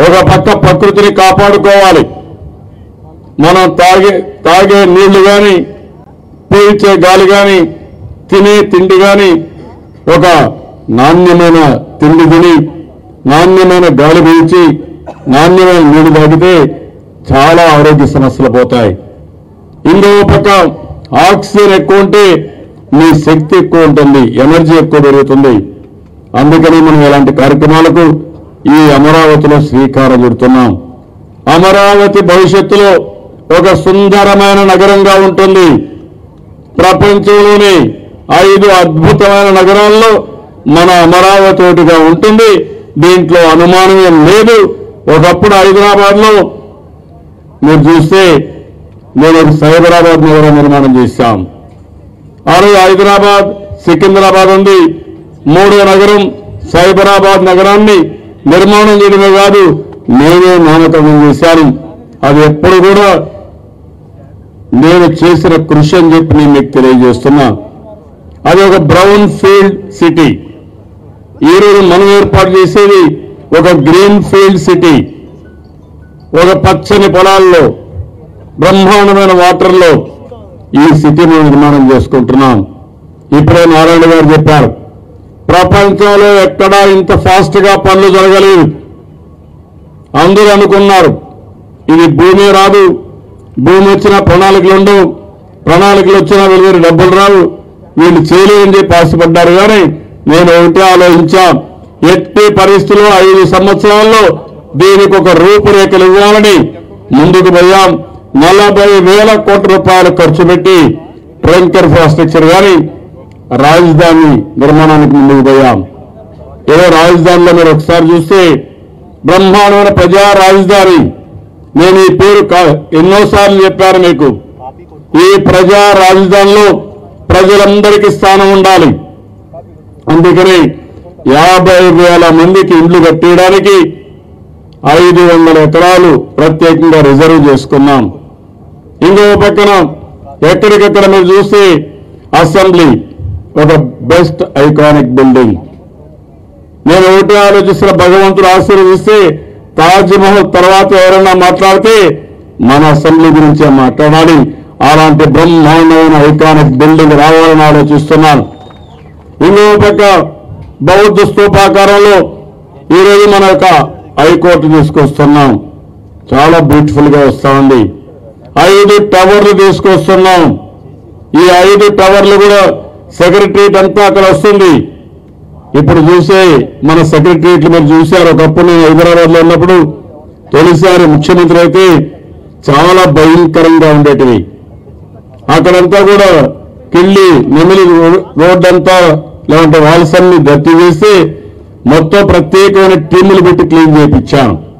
ఒక పక్క ప్రకృతిని కాపాడుకోవాలి. మనం తాగే నీళ్లు కానీ, పీల్చే గాలి కానీ, తినే తిండి కానీ ఒక నాణ్యమైన తిండి తిని, నాణ్యమైన గాలి పీల్చి, నాణ్యమైన నీళ్లు తాగితే చాలా ఆరోగ్య సమస్యలు పోతాయి. ఇంకో పక్క ఆక్సిజన్ ఎక్కువ ఉంటే మీ శక్తి ఎక్కువ ఉంటుంది, ఎనర్జీ ఎక్కువ పెరుగుతుంది. అందుకని మనం ఇలాంటి కార్యక్రమాలకు ఈ అమరావతిలో శ్రీకారం చుడుతున్నాం. అమరావతి భవిష్యత్తులో ఒక సుందరమైన నగరంగా ఉంటుంది. ప్రపంచంలోని 5 అద్భుతమైన నగరాల్లో మన అమరావతి ఒకటిగా ఉంటుంది. దీంట్లో అనుమానం ఏం లేదు. ఒకప్పుడు హైదరాబాద్లో మీరు చూస్తే నేను సైబరాబాద్ నగరం నిర్మాణం చేశాం. ఆ రోజు హైదరాబాద్, సికింద్రాబాద్ ఉంది. 3వ నగరం సైబరాబాద్ నగరాన్ని నిర్మాణం చేయడమే కాదు, నేనే నామకరణం చేశాను. అది ఎప్పుడు కూడా నేను చేసిన కృషి అని చెప్పి నేను మీకు తెలియజేస్తున్నా. అది ఒక బ్రౌన్ ఫీల్డ్ సిటీ. ఈరోజు మనం ఏర్పాటు చేసేది ఒక గ్రీన్ ఫీల్డ్ సిటీ. ఒక పచ్చని పొలాల్లో, బ్రహ్మాండమైన వాటర్లో ఈ సిటీని నిర్మాణం చేసుకుంటున్నాం. ఇప్పుడే నారాయణ గారు చెప్పారు, ప్రపంచంలో ఎక్కడా ఇంత ఫాస్ట్ గా పనులు జరగలేదు. అందరూ అనుకున్నారు ఇది భూమి రాదు, భూమి వచ్చిన ప్రణాళికలు ఉండవు, ప్రణాళికలు వచ్చినా వీళ్ళ డబ్బులు రావు, వీళ్ళు చేయలేదని చెప్పి ఆశపడ్డారు. కానీ నేను ఒకటే ఆలోచించా, ఎట్టి పరిస్థితుల్లో 5 సంవత్సరాల్లో దీనికి ఒక రూపురేఖలు ఇవ్వాలని ముందుకు పోయాం. 40,000 కోట్ల రూపాయలు ఖర్చు పెట్టి ట్రంక్ ఇన్ఫ్రాస్ట్రక్చర్ కానీ రాజధాని నిర్మాణానికి ముందుకు పోయాం. ఏదో రాజధానిలో మీరు ఒకసారి చూస్తే బ్రహ్మాండమైన ప్రజా రాజధాని. నేను ఈ పేరు ఎన్నోసార్లు చెప్పాను మీకు. ఈ ప్రజా రాజధానిలో ప్రజలందరికీ స్థానం ఉండాలి. అందుకని 50,000 మందికి ఇండ్లు కట్టేయడానికి 500 ఎకరాలు ప్రత్యేకంగా రిజర్వ్ చేసుకున్నాం. ఇంకో పక్కన ఎక్కడికెక్కడ మీరు చూస్తే అసెంబ్లీ ఒక బెస్ట్ ఐకానిక్ బిల్డింగ్. నేను ఒకటి ఆలోచిస్తున్న, భగవంతుడు ఆశీర్వదిస్తే తాజ్ మహల్ తర్వాత ఎవరైనా మాట్లాడితే మన అసెంబ్లీ గురించే మాట్లాడాలి. అలాంటి బ్రహ్మాండమైన ఐకానిక్ బిల్డింగ్ రావాలని ఆలోచిస్తున్నాను. ఇంకో పక్క బౌద్ధ స్తూపాకారంలో ఈరోజు మన యొక్క హైకోర్టు తీసుకొస్తున్నాం. చాలా బ్యూటిఫుల్ గా వస్తా ఉంది. 5 టవర్లు తీసుకొస్తున్నాం. ఈ 5 టవర్లు కూడా సెక్రటరియట్ అంతా అక్కడ వస్తుంది. ఇప్పుడు చూసే మన సెక్రటరియట్లు మీరు చూశారు. ఒకప్పుడు నేను హైదరాబాద్ లో ఉన్నప్పుడు తొలిసారి ముఖ్యమంత్రి అయితే చాలా భయంకరంగా ఉండేటివి. అక్కడంతా కూడా కిల్లి నెమిలి రోడ్డంతా లేదంటే వాల్సన్ని దత్తి వేసి మొత్తం ప్రత్యేకమైన టీములు పెట్టి క్లీన్ చేయించాను.